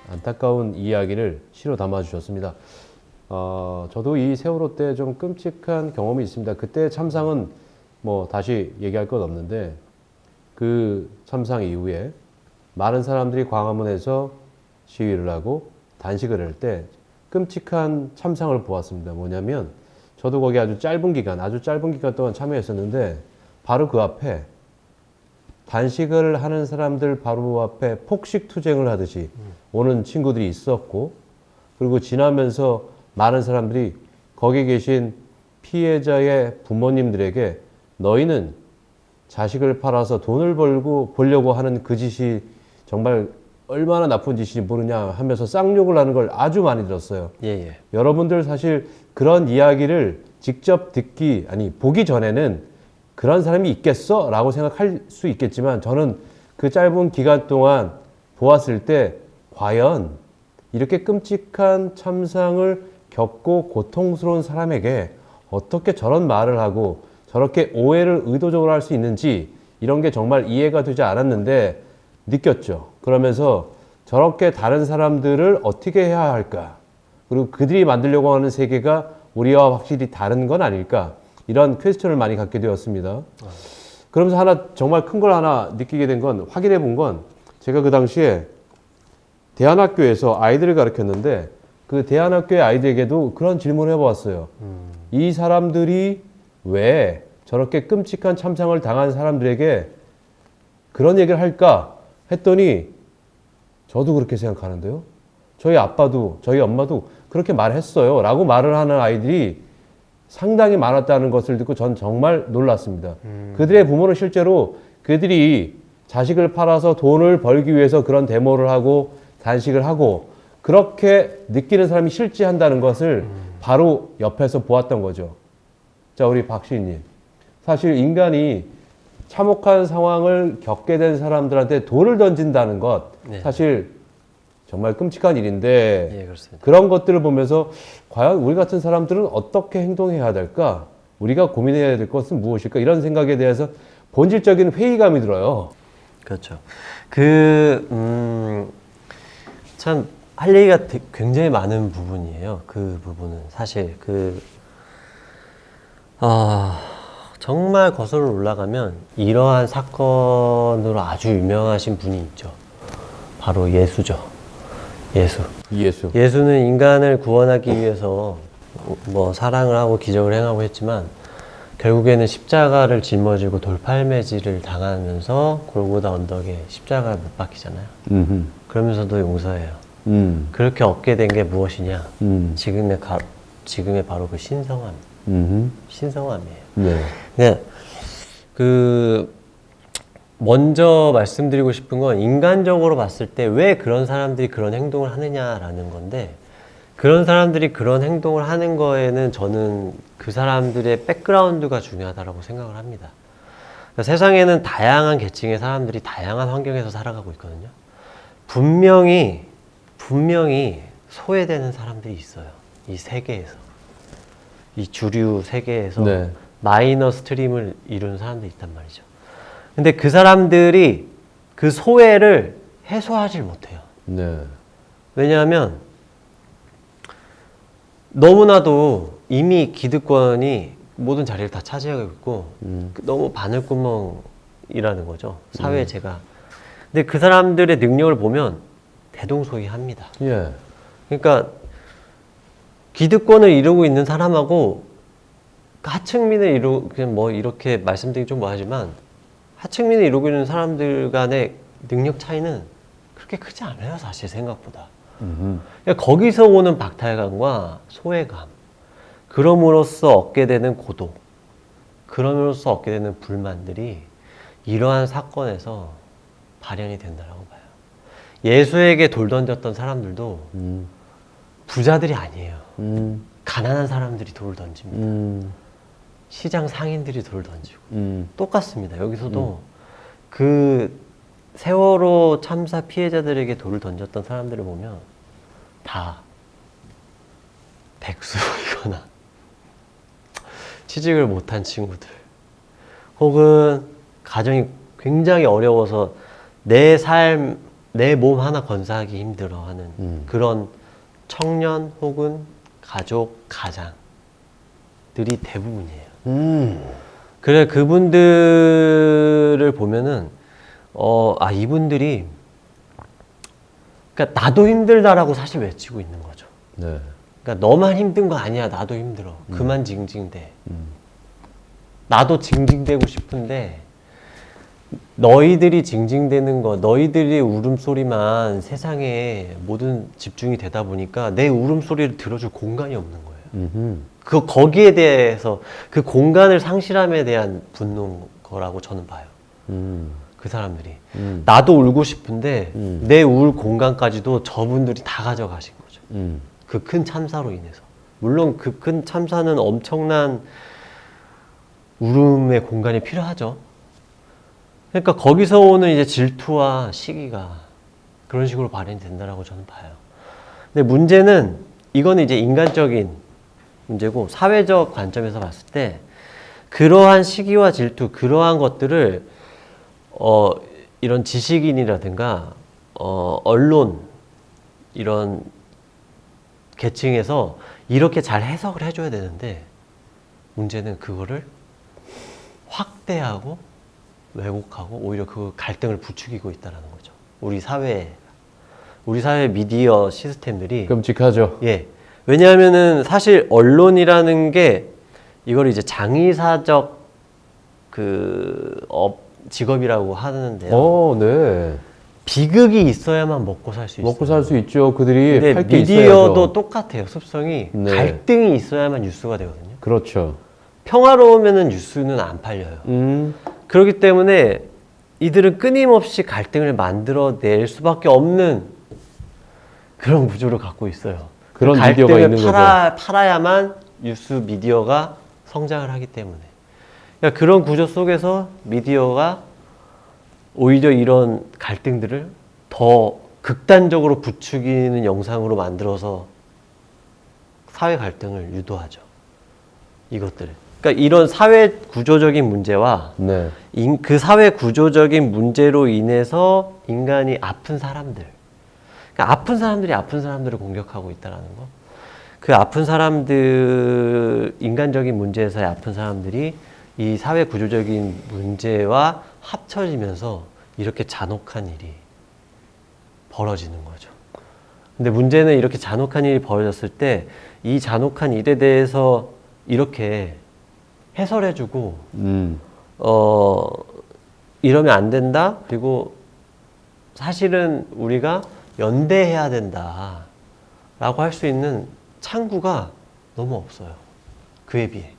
안타까운 이야기를 시로 담아주셨습니다. 저도 이 세월호 때 좀 끔찍한 경험이 있습니다. 그때 참상은 뭐 다시 얘기할 것 없는데 그 참상 이후에 많은 사람들이 광화문에서 시위를 하고 단식을 할 때 끔찍한 참상을 보았습니다. 뭐냐면 저도 거기 아주 짧은 기간 동안 참여했었는데 바로 그 앞에 단식을 하는 사람들 바로 앞에 폭식 투쟁을 하듯이 오는 친구들이 있었고, 그리고 지나면서 많은 사람들이 거기 계신 피해자의 부모님들에게 너희는 자식을 팔아서 돈을 벌려고 하는 그 짓이 정말 얼마나 나쁜 짓인지 모르냐 하면서 쌍욕을 하는 걸 아주 많이 들었어요. 예. 여러분들 사실 그런 이야기를 직접 보기 전에는 그런 사람이 있겠어? 라고 생각할 수 있겠지만 저는 그 짧은 기간 동안 보았을 때 과연 이렇게 끔찍한 참상을 겪고 고통스러운 사람에게 어떻게 저런 말을 하고 저렇게 오해를 의도적으로 할 수 있는지 이런 게 정말 이해가 되지 않았는데 느꼈죠. 그러면서 저렇게 다른 사람들을 어떻게 해야 할까? 그리고 그들이 만들려고 하는 세계가 우리와 확실히 다른 건 아닐까? 이런 퀘스천을 많이 갖게 되었습니다. 그러면서 정말 큰 걸 하나 느끼게 된 건, 확인해 본 건, 제가 그 당시에 대안학교에서 아이들을 가르쳤는데 그 대안학교의 아이들에게도 그런 질문을 해보았어요. 이 사람들이 왜 저렇게 끔찍한 참상을 당한 사람들에게 그런 얘기를 할까 했더니 저도 그렇게 생각하는데요. 저희 아빠도 저희 엄마도 그렇게 말했어요 라고 말을 하는 아이들이 상당히 많았다는 것을 듣고 전 정말 놀랐습니다. 그들의 부모는 실제로 그들이 자식을 팔아서 돈을 벌기 위해서 그런 데모를 하고 단식을 하고 그렇게 느끼는 사람이 실제한다는 것을 바로 옆에서 보았던 거죠. 자, 우리 박 시인님. 사실 인간이 참혹한 상황을 겪게 된 사람들한테 돌을 던진다는 것, 네. 사실 정말 끔찍한 일인데, 예, 그렇습니다. 그런 것들을 보면서 과연 우리 같은 사람들은 어떻게 행동해야 될까? 우리가 고민해야 될 것은 무엇일까? 이런 생각에 대해서 본질적인 회의감이 들어요. 그렇죠. 참, 할 얘기가 굉장히 많은 부분이에요. 그 부분은. 사실, 정말 거슬러 올라가면 이러한 사건으로 아주 유명하신 분이 있죠. 바로 예수죠. 예수는 인간을 구원하기 위해서 뭐 사랑을 하고 기적을 행하고 했지만 결국에는 십자가를 짊어지고 돌팔매질을 당하면서 골고다 언덕에 십자가를 못 박히잖아요. 그러면서도 용서해요. 그렇게 얻게 된 게 무엇이냐? 지금의 바로 그 신성함이에요. 네. 네. 먼저 말씀드리고 싶은 건 인간적으로 봤을 때 왜 그런 사람들이 그런 행동을 하느냐라는 건데, 그런 사람들이 그런 행동을 하는 거에는 저는 그 사람들의 백그라운드가 중요하다고 생각을 합니다. 그러니까 세상에는 다양한 계층의 사람들이 다양한 환경에서 살아가고 있거든요. 분명히 소외되는 사람들이 있어요. 이 세계에서. 이 주류 세계에서 네. 마이너 스트림을 이루는 사람들이 있단 말이죠. 근데 그 사람들이 그 소외를 해소하지 못해요. 네. 왜냐하면 너무나도 이미 기득권이 모든 자리를 다 차지하고 있고 너무 바늘구멍이라는 거죠. 사회제가. 근데 그 사람들의 능력을 보면 대동소이합니다. 예. 그러니까 기득권을 이루고 있는 사람하고 하층민을 그냥 뭐 이렇게 말씀드리기 좀 뭐하지만 하층민을 이루고 있는 사람들 간의 능력 차이는 그렇게 크지 않아요, 사실 생각보다. 그러니까 거기서 오는 박탈감과 소외감, 그럼으로써 얻게 되는 고독, 그럼으로써 얻게 되는 불만들이 이러한 사건에서 발현이 된다고 봐요. 예수에게 돌 던졌던 사람들도 부자들이 아니에요. 가난한 사람들이 돌을 던집니다. 시장 상인들이 돌을 던지고 똑같습니다. 여기서도 그 세월호 참사 피해자들에게 돌을 던졌던 사람들을 보면 다 백수이거나 취직을 못한 친구들, 혹은 가정이 굉장히 어려워서 내 삶을 내 몸 하나 건사하기 힘들어하는 그런 청년 혹은 가족, 가장들이 대부분이에요. 그래 그분들을 보면은 이분들이 그러니까 나도 힘들다라고 사실 외치고 있는 거죠. 네. 그러니까 너만 힘든 거 아니야. 나도 힘들어. 그만 징징대. 나도 징징대고 싶은데 너희들이 징징대는 거, 너희들의 울음소리만 세상에 모든 집중이 되다 보니까 내 울음소리를 들어줄 공간이 없는 거예요. 거기에 대해서 그 공간을 상실함에 대한 분노인 거라고 저는 봐요. 그 사람들이. 나도 울고 싶은데 내 울 공간까지도 저분들이 다 가져가신 거죠. 그 큰 참사로 인해서. 물론 그 큰 참사는 엄청난 울음의 공간이 필요하죠. 그러니까 거기서 오는 이제 질투와 시기가 그런 식으로 발현이 된다라고 저는 봐요. 근데 문제는 이거는 이제 인간적인 문제고 사회적 관점에서 봤을 때 그러한 시기와 질투, 그러한 것들을 이런 지식인이라든가 언론 이런 계층에서 이렇게 잘 해석을 해줘야 되는데 문제는 그거를 확대하고 왜곡하고 오히려 그 갈등을 부추기고 있다는 거죠. 우리 사회 미디어 시스템들이 끔찍하죠. 예. 왜냐하면은 사실 언론이라는 게 이걸 이제 장의사적 직업이라고 하는데요. 네. 비극이 있어야만 먹고 살 수 있어요. 먹고 살 수 있죠. 그들이 근데 할 게 미디어도 있어야죠. 똑같아요. 습성이 네. 갈등이 있어야만 뉴스가 되거든요. 그렇죠. 평화로우면은 뉴스는 안 팔려요. 그렇기 때문에 이들은 끊임없이 갈등을 만들어낼 수밖에 없는 그런 구조를 갖고 있어요. 그런 그 미디어가 있는 팔아야만 뉴스 미디어가 성장을 하기 때문에. 그러니까 그런 구조 속에서 미디어가 오히려 이런 갈등들을 더 극단적으로 부추기는 영상으로 만들어서 사회 갈등을 유도하죠. 이것들. 그러니까 이런 사회 구조적인 문제와 네. 그 사회 구조적인 문제로 인해서 인간이 아픈 사람들. 그러니까 아픈 사람들이 아픈 사람들을 공격하고 있다는 거. 그 아픈 사람들, 인간적인 문제에서의 아픈 사람들이 이 사회 구조적인 문제와 합쳐지면서 이렇게 잔혹한 일이 벌어지는 거죠. 근데 문제는 이렇게 잔혹한 일이 벌어졌을 때 이 잔혹한 일에 대해서 이렇게 해설해주고, 이러면 안 된다? 그리고 사실은 우리가 연대해야 된다. 라고 할 수 있는 창구가 너무 없어요. 그에 비해.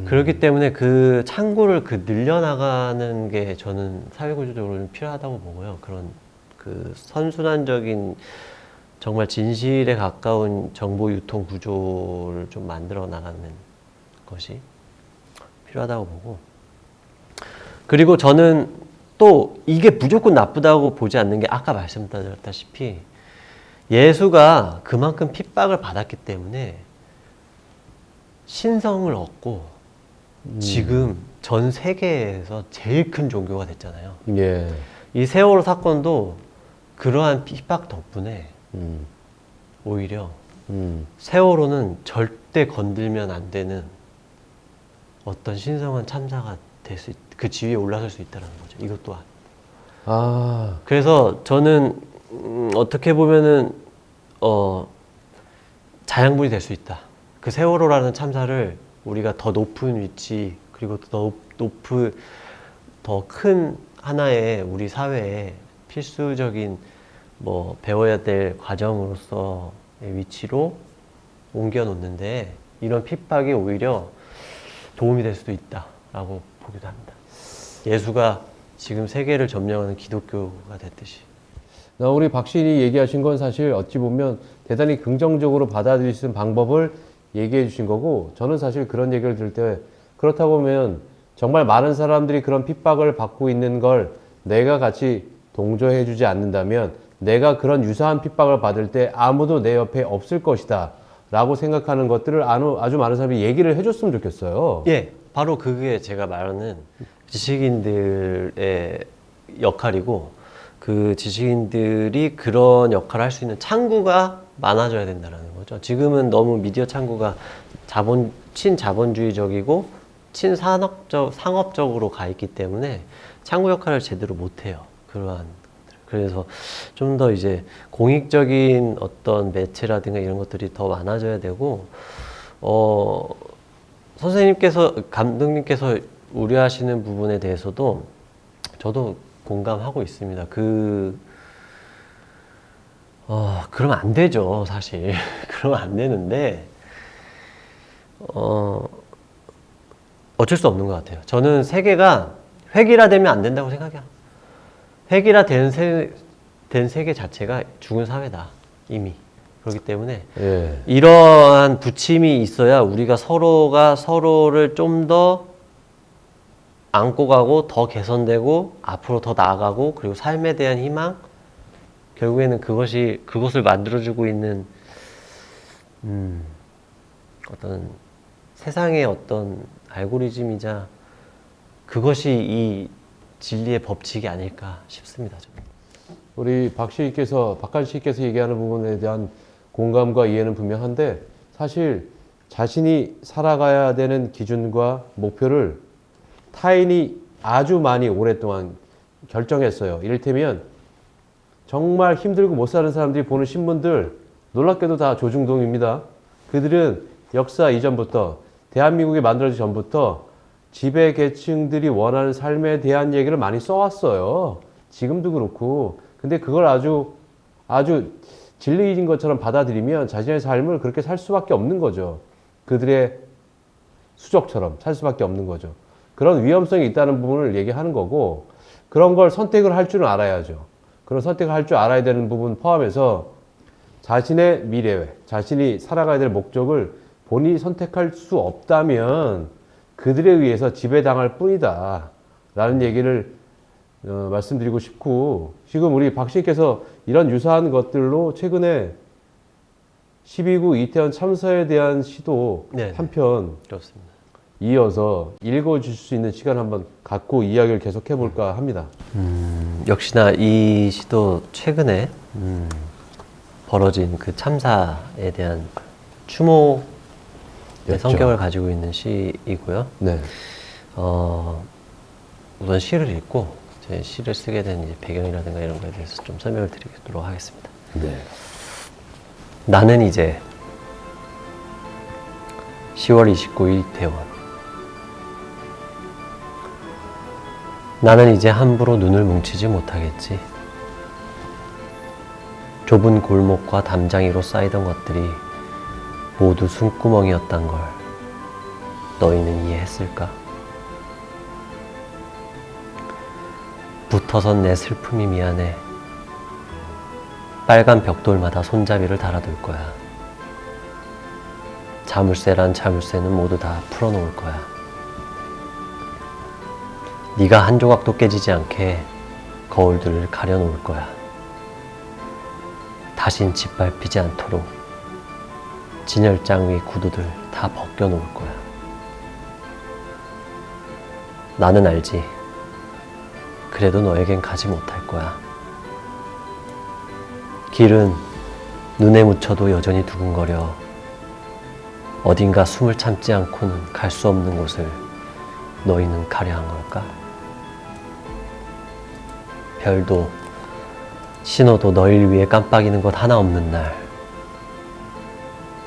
그렇기 때문에 그 창구를 늘려나가는 게 저는 사회구조적으로는 필요하다고 보고요. 그런 그 선순환적인 정말 진실에 가까운 정보 유통 구조를 좀 만들어 나가는 것이 필요하다고 보고. 그리고 저는 또 이게 무조건 나쁘다고 보지 않는 게 아까 말씀드렸다시피 예수가 그만큼 핍박을 받았기 때문에 신성을 얻고 지금 전 세계에서 제일 큰 종교가 됐잖아요. 예. 이 세월호 사건도 그러한 핍박 덕분에 오히려 세월호는 절대 건들면 안 되는 어떤 신성한 참사가 될 수 그 지위에 올라설 수 있다는 거죠. 이것 또한. 그래서 저는 어떻게 보면은 자양분이 될 수 있다. 그 세월호라는 참사를 우리가 더 높은 위치 그리고 더 큰 하나의 우리 사회에 필수적인 뭐 배워야 될 과정으로서의 위치로 옮겨 놓는데 이런 핍박이 오히려 도움이 될 수도 있다라고 보기도 합니다. 예수가 지금 세계를 점령하는 기독교가 됐듯이. 우리 박신이 얘기하신 건 사실 어찌 보면 대단히 긍정적으로 받아들일 수 있는 방법을 얘기해 주신 거고, 저는 사실 그런 얘기를 들을 때 그렇다고 하면 정말 많은 사람들이 그런 핍박을 받고 있는 걸 내가 같이 동조해 주지 않는다면 내가 그런 유사한 핍박을 받을 때 아무도 내 옆에 없을 것이다 라고 생각하는 것들을 아주 많은 사람이 얘기를 해줬으면 좋겠어요. 예, 바로 그게 제가 말하는 지식인들의 역할이고, 그 지식인들이 그런 역할을 할 수 있는 창구가 많아져야 된다라는 거죠. 지금은 너무 미디어 창구가 친자본주의적이고 상업적으로 가 있기 때문에 창구 역할을 제대로 못 해요. 그러한 그래서 좀 더 이제 공익적인 어떤 매체라든가 이런 것들이 더 많아져야 되고, 감독님께서 우려하시는 부분에 대해서도 저도 공감하고 있습니다. 그러면 안 되죠, 사실. 그러면 안 되는데, 어쩔 수 없는 것 같아요. 저는 세계가 획일화되면 안 된다고 생각해요. 획일화된 세계 자체가 죽은 사회다, 이미. 그렇기 때문에 예. 이러한 부침이 있어야 우리가 서로가 서로를 좀 더 안고 가고 더 개선되고 앞으로 더 나아가고 그리고 삶에 대한 희망, 결국에는 그것을 만들어주고 있는 어떤 세상의 어떤 알고리즘이자 그것이 이 진리의 법칙이 아닐까 싶습니다. 저는. 우리 박한 씨께서 얘기하는 부분에 대한 공감과 이해는 분명한데 사실 자신이 살아가야 되는 기준과 목표를 타인이 아주 많이 오랫동안 결정했어요. 이를테면 정말 힘들고 못 사는 사람들이 보는 신문들 놀랍게도 다 조중동입니다. 그들은 역사 이전부터 대한민국이 만들어지기 전부터 지배 계층들이 원하는 삶에 대한 얘기를 많이 써왔어요. 지금도 그렇고. 근데 그걸 아주 진리인 것처럼 받아들이면 자신의 삶을 그렇게 살 수밖에 없는 거죠. 그들의 수족처럼 살 수밖에 없는 거죠. 그런 위험성이 있다는 부분을 얘기하는 거고, 그런 걸 선택을 할 줄은 알아야죠. 그런 선택을 할 줄 알아야 되는 부분 포함해서 자신의 미래, 자신이 살아가야 될 목적을 본인이 선택할 수 없다면 그들에 의해서 지배당할 뿐이다 라는 얘기를 말씀드리고 싶고, 지금 우리 박 씨께서 이런 유사한 것들로 최근에 12구 이태원 참사에 대한 시도 네, 한편 그렇습니다. 이어서 읽어줄 수 있는 시간 한번 갖고 이야기를 계속해 볼까 합니다. 역시나 이 시도 최근에 벌어진 그 참사에 대한 추모의 였죠. 성격을 가지고 있는 시이고요. 네. 우선 시를 읽고 제 시를 쓰게 된 이제 배경이라든가 이런 거에 대해서 좀 설명을 드리도록 하겠습니다. 네. 나는 이제 10월 29일 이태원. 나는 이제 함부로 눈을 뭉치지 못하겠지. 좁은 골목과 담장이로 쌓이던 것들이 모두 숨구멍이었단 걸 너희는 이해했을까? 붙어선 내 슬픔이 미안해. 빨간 벽돌마다 손잡이를 달아둘 거야. 자물쇠란 자물쇠는 모두 다 풀어놓을 거야. 네가 한 조각도 깨지지 않게 거울들을 가려놓을 거야. 다신 짓밟히지 않도록 진열장 위 구두들 다 벗겨놓을 거야. 나는 알지. 그래도 너에겐 가지 못할 거야. 길은 눈에 묻혀도 여전히 두근거려. 어딘가 숨을 참지 않고는 갈 수 없는 곳을 너희는 가려 한 걸까? 별도 신호도 너희를 위해 깜빡이는 것 하나 없는 날,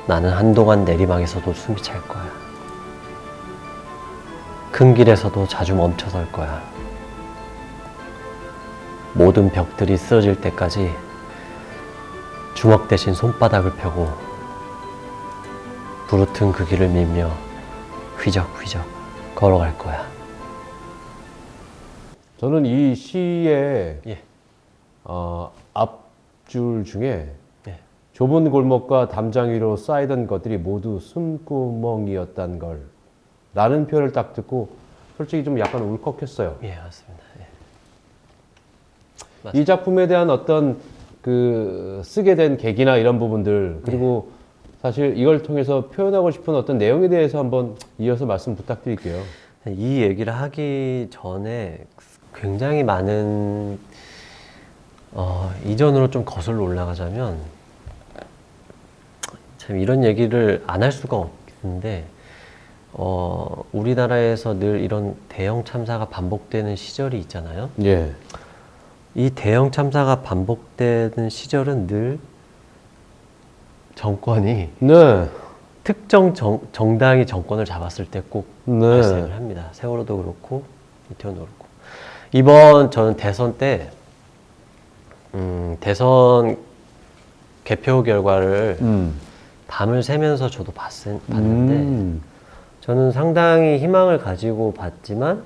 나는 한동안 내리막에서도 숨이 찰 거야. 큰 길에서도 자주 멈춰설 거야. 모든 벽들이 쓰러질 때까지 주먹 대신 손바닥을 펴고 부르튼 그 길을 밀며 휘적휘적 걸어갈 거야. 저는 이 시의 예. 앞줄 중에 예. 좁은 골목과 담장 위로 쌓이던 것들이 모두 숨구멍이었단 걸 라는 표현을 딱 듣고 솔직히 좀 약간 울컥했어요. 예, 맞습니다. 예. 이 작품에 대한 어떤 그 쓰게 된 계기나 이런 부분들, 그리고 사실 이걸 통해서 표현하고 싶은 어떤 내용에 대해서 한번 이어서 말씀 부탁드릴게요. 이 얘기를 하기 전에 굉장히 많은 이전으로 좀 거슬러 올라가자면 참 이런 얘기를 안 할 수가 없는데 우리나라에서 늘 이런 대형 참사가 반복되는 시절이 있잖아요. 예. 이 대형 참사가 반복되는 시절은 늘 정권이 네. 특정 정당이 정권을 잡았을 때 꼭 네. 발생을 합니다. 세월호도 그렇고 이태원도 그렇고. 이번 저는 대선 때 대선 개표 결과를 밤을 새면서 저도 봤는데 저는 상당히 희망을 가지고 봤지만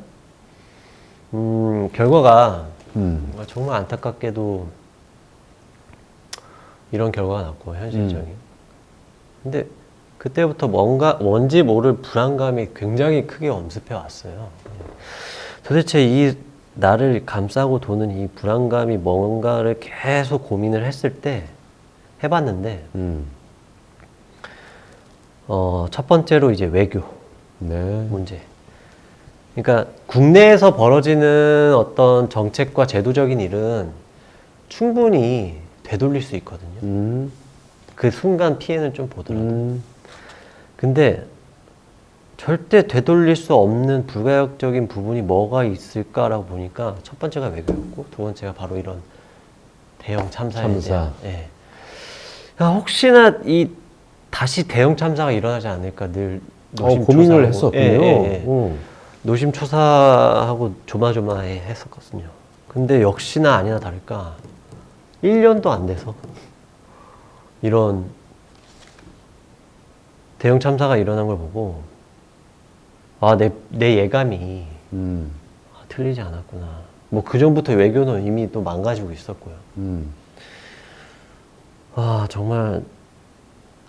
결과가 정말 안타깝게도 이런 결과가 났고 현실적인. 근데 그때부터 뭔지 모를 불안감이 굉장히 크게 엄습해 왔어요. 도대체 이 나를 감싸고 도는 이 불안감이 뭔가를 계속 고민을 했을 때 해봤는데 첫 번째로 이제 외교 네. 문제. 그러니까 국내에서 벌어지는 어떤 정책과 제도적인 일은 충분히 되돌릴 수 있거든요. 그 순간 피해는 좀 보더라도. 근데 절대 되돌릴 수 없는 불가역적인 부분이 뭐가 있을까라고 보니까 첫 번째가 외교였고 두 번째가 바로 이런 대형 참사에 대한. 예. 그러니까 혹시나 다시 대형 참사가 일어나지 않을까 늘 고민을 했었군요. 노심초사하고 조마조마해 했었거든요. 근데 역시나 아니나 다를까 1년도 안 돼서 이런 대형 참사가 일어난 걸 보고 내 예감이 틀리지 않았구나. 뭐 그 전부터 외교는 이미 또 망가지고 있었고요. 정말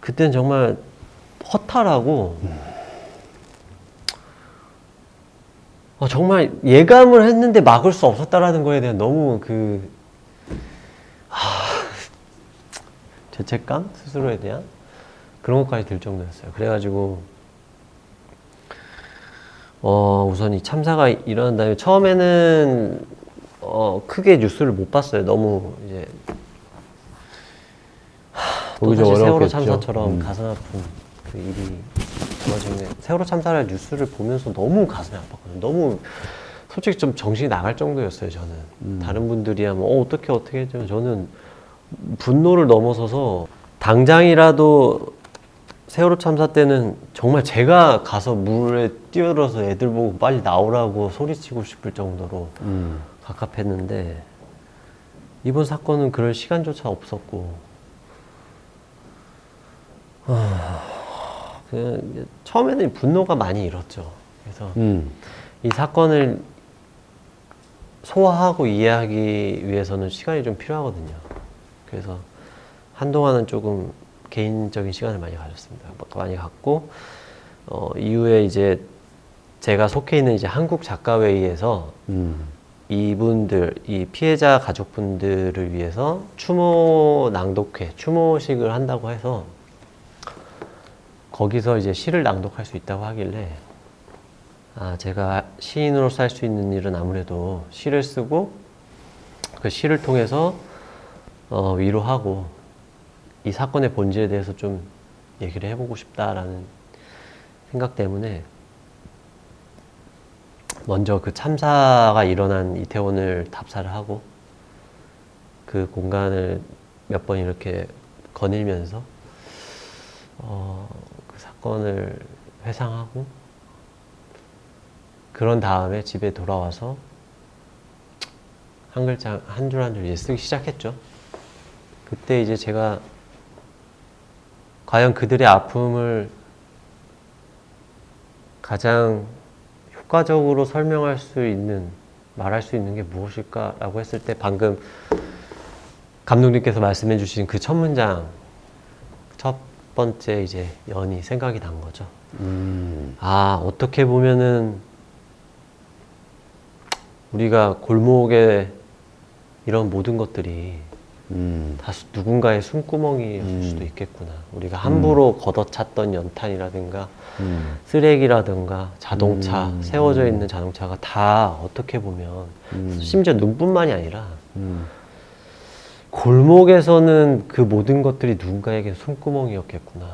그때는 정말 허탈하고 정말 예감을 했는데 막을 수 없었다라는 거에 대한 너무 죄책감? 스스로에 대한 그런 것까지 들 정도였어요. 그래가지고 우선 이 참사가 일어난 다음에 처음에는 크게 뉴스를 못 봤어요. 너무 이제 또 다시 세월호 참사처럼 가슴 아픈 그 일이 나중에 세월호 참사를 뉴스를 보면서 너무 가슴이 아팠거든요. 너무 솔직히 좀 정신이 나갈 정도였어요. 저는 다른 분들이야 뭐 어떻게 했지만 저는 분노를 넘어서서 당장이라도 세월호 참사 때는 정말 제가 가서 물에 뛰어들어서 애들 보고 빨리 나오라고 소리치고 싶을 정도로 갑갑했는데 이번 사건은 그럴 시간조차 없었고 처음에는 분노가 많이 일었죠. 그래서 이 사건을 소화하고 이해하기 위해서는 시간이 좀 필요하거든요. 그래서 한동안은 조금 개인적인 시간을 많이 가졌습니다. 많이 갖고 이후에 이제 제가 속해 있는 이제 한국 작가회의에서 이분들, 이 피해자 가족분들을 위해서 추모 낭독회, 추모식을 한다고 해서 거기서 이제 시를 낭독할 수 있다고 하길래 제가 시인으로서 할 수 있는 일은 아무래도 시를 쓰고 그 시를 통해서 위로하고 이 사건의 본질에 대해서 좀 얘기를 해보고 싶다라는 생각 때문에 먼저 그 참사가 일어난 이태원을 답사를 하고 그 공간을 몇 번 이렇게 거닐면서 그 사건을 회상하고 그런 다음에 집에 돌아와서 한 글자 한 줄 한 줄 이제 쓰기 시작했죠. 그때 이제 제가 과연 그들의 아픔을 가장 효과적으로 설명할 수 있는, 말할 수 있는 게 무엇일까라고 했을 때 방금 감독님께서 말씀해 주신 그 첫 문장, 첫 번째 이제 연이 생각이 난 거죠. 어떻게 보면은 우리가 골목에 이런 모든 것들이 다 누군가의 숨구멍이었을 수도 있겠구나. 우리가 함부로 걷어찼던 연탄이라든가 쓰레기라든가 자동차, 세워져 있는 자동차가 다 어떻게 보면 심지어 눈뿐만이 아니라 골목에서는 그 모든 것들이 누군가에게 숨구멍이었겠구나.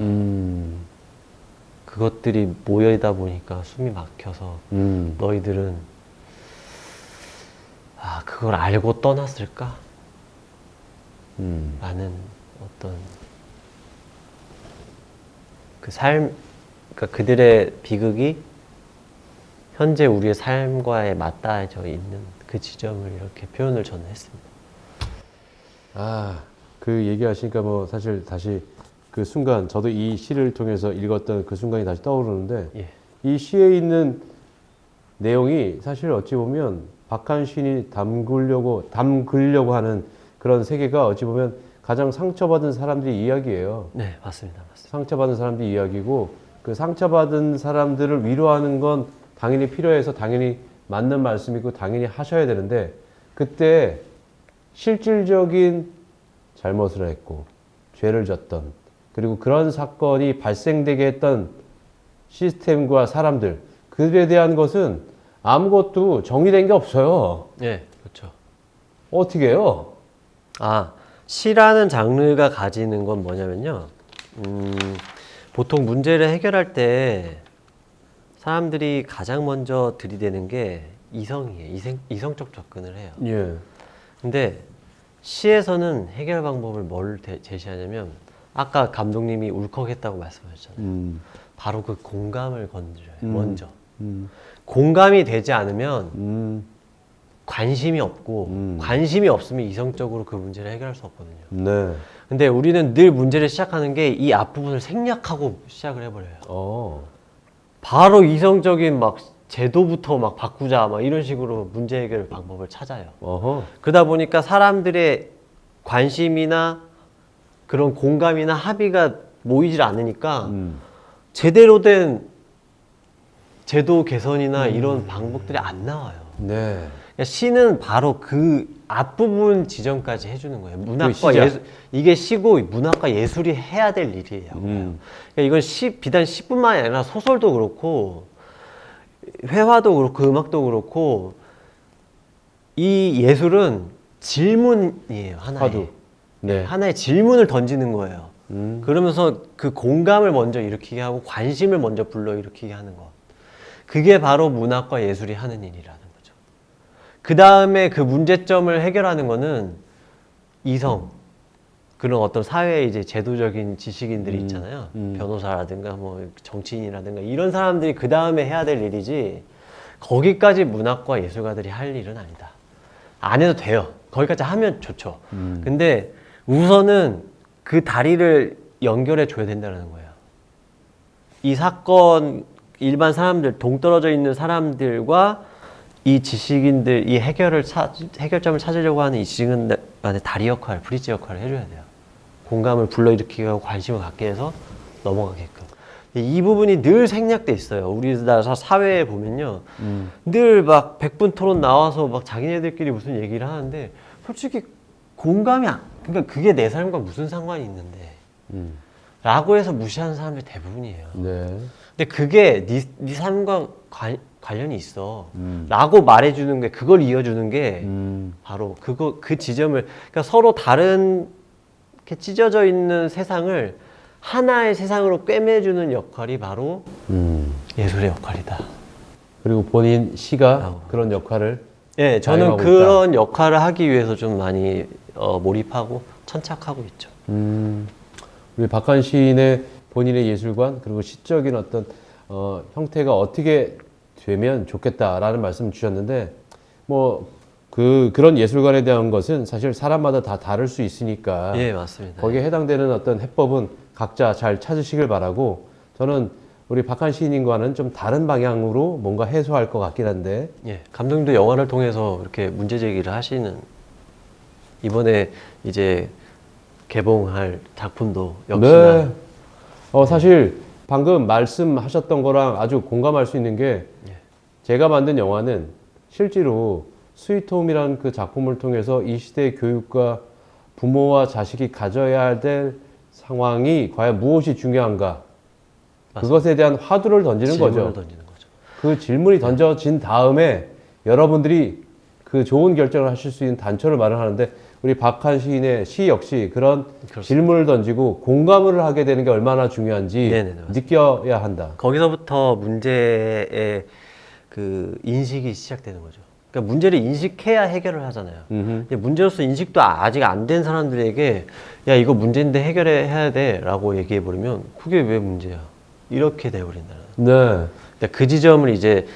그것들이 모여있다 보니까 숨이 막혀서 너희들은 그걸 알고 떠났을까? 라는 어떤 그 삶, 그러니까 그들의 비극이 현재 우리의 삶과에 맞닿아져 있는 그 지점을 이렇게 표현을 저는 했습니다. 그 얘기하시니까 뭐 사실 다시 그 순간 저도 이 시를 통해서 읽었던 그 순간이 다시 떠오르는데 예. 이 시에 있는 내용이 사실 어찌 보면 박한 시인이 담그려고 하는 그런 세계가 어찌 보면 가장 상처받은 사람들의 이야기예요. 네, 맞습니다. 상처받은 사람들의 이야기고 그 상처받은 사람들을 위로하는 건 당연히 필요해서 당연히 맞는 말씀이고 당연히 하셔야 되는데 그때 실질적인 잘못을 했고 죄를 졌던 그리고 그런 사건이 발생되게 했던 시스템과 사람들 그들에 대한 것은 아무것도 정리된 게 없어요. 네, 그렇죠. 어떻게 해요? 시라는 장르가 가지는 건 뭐냐면요. 보통 문제를 해결할 때 사람들이 가장 먼저 들이대는 게 이성이에요. 이성적 접근을 해요. 예. 근데 시에서는 해결 방법을 뭘 제시하냐면 아까 감독님이 울컥했다고 말씀하셨잖아요. 바로 그 공감을 건드려요. 먼저. 공감이 되지 않으면 관심이 없고 관심이 없으면 이성적으로 그 문제를 해결할 수 없거든요. 네. 근데 우리는 늘 문제를 시작하는 게 이 앞부분을 생략하고 시작을 해버려요. 바로 이성적인 막 제도부터 막 바꾸자 막 이런 식으로 문제 해결 방법을 찾아요. 그러다 보니까 사람들의 관심이나 그런 공감이나 합의가 모이질 않으니까 제대로 된 제도 개선이나 이런 방법들이 안 나와요. 네. 그러니까 시는 바로 그 앞부분 지점까지 해주는 거예요. 문학과 시작. 예술, 이게 시고 문학과 예술이 해야 될 일이에요. 그러니까 이건 비단 시뿐만이 아니라 소설도 그렇고 회화도 그렇고 음악도 그렇고 이 예술은 질문이에요. 하나의. 네. 하나의 질문을 던지는 거예요. 그러면서 그 공감을 먼저 일으키게 하고 관심을 먼저 불러일으키게 하는 것. 그게 바로 문학과 예술이 하는 일이라는 거죠. 그 다음에 그 문제점을 해결하는 거는 이성, 그런 어떤 사회의 이제 제도적인 지식인들이 있잖아요. 변호사라든가 뭐 정치인이라든가 이런 사람들이 그 다음에 해야 될 일이지 거기까지 문학과 예술가들이 할 일은 아니다. 안 해도 돼요. 거기까지 하면 좋죠. 근데 우선은 그 다리를 연결해 줘야 된다는 거예요. 이 사건 일반 사람들, 동떨어져 있는 사람들과 이 지식인들, 이 해결점을 찾으려고 하는 이 지식인들의 다리 역할, 브릿지 역할을 해줘야 돼요. 공감을 불러일으키게 하고 관심을 갖게 해서 넘어가게끔. 이 부분이 늘 생략돼 있어요. 우리나라 사회에 보면요. 늘 막 100분 토론 나와서 막 자기네들끼리 무슨 얘기를 하는데 솔직히 공감이 그러니까 그게 내 삶과 무슨 상관이 있는데 라고 해서 무시하는 사람들이 대부분이에요. 네. 근데 그게 네 삶과 관련이 있어 라고 말해주는 게 그걸 이어주는 게 바로 그 지점을 그러니까 서로 다른 이렇게 찢어져 있는 세상을 하나의 세상으로 꿰매주는 역할이 바로 예술의 역할이다. 그리고 본인 시가 그런 역할을 예, 저는 자행하고 그런 역할을 하기 위해서 좀 많이 몰입하고 천착하고 있죠. 우리 박한 시인의 본인의 예술관 그리고 시적인 어떤 형태가 어떻게 되면 좋겠다라는 말씀 주셨는데 뭐 그런 예술관에 대한 것은 사실 사람마다 다 다를 수 있으니까 예, 맞습니다. 거기에 해당되는 어떤 해법은 각자 잘 찾으시길 바라고 저는 우리 박한 시인과는 좀 다른 방향으로 뭔가 해소할 것 같긴 한데 예, 감독님도 영화를 통해서 이렇게 문제 제기를 하시는 이번에 이제 개봉할 작품도 역시나 네. 사실 방금 말씀하셨던 거랑 아주 공감할 수 있는 게 제가 만든 영화는 실제로 스위트홈이라는 그 작품을 통해서 이 시대의 교육과 부모와 자식이 가져야 될 상황이 과연 무엇이 중요한가 그것에 대한 화두를 던지는 거죠. 그 질문이 던져진 다음에 여러분들이 그 좋은 결정을 하실 수 있는 단초를 마련하는데 우리 박한 시인의 시 역시 그런 그렇습니다. 질문을 던지고 공감을 하게 되는 게 얼마나 중요한지 네네네, 맞습니다. 느껴야 한다. 거기서부터 문제의 그 인식이 시작되는 거죠. 그러니까 문제를 인식해야 해결을 하잖아요. 근데 문제로서 인식도 아직 안 된 사람들에게 야 이거 문제인데 해결해야 돼라고 얘기해 버리면 그게 왜 문제야? 이렇게 돼버린다는. 네. 그러니까 그 지점을 이제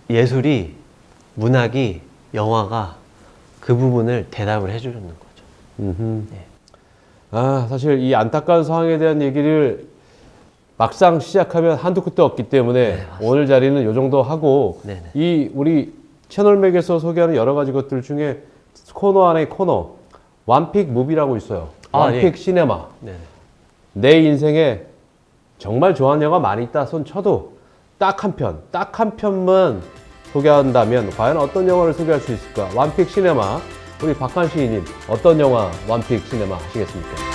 예술이, 문학이, 영화가 그 부분을 대답을 해주는 거죠. 네. 아, 사실 이 안타까운 상황에 대한 얘기를 막상 시작하면 한두 끝도 없기 때문에 오늘 자리는 요 정도 하고 네네. 이 우리 채널맥에서 소개하는 여러 가지 것들 중에 코너 안에 코너 원픽 무비라고 있어요. 아, 원픽 예. 시네마. 네네. 내 인생에 정말 좋아하는 영화 많이 있다 손 쳐도 딱 한 편만 소개한다면 과연 어떤 영화를 소개할 수 있을까? 원픽 시네마. 우리 박한 시인님 어떤 영화 원픽 시네마 하시겠습니까?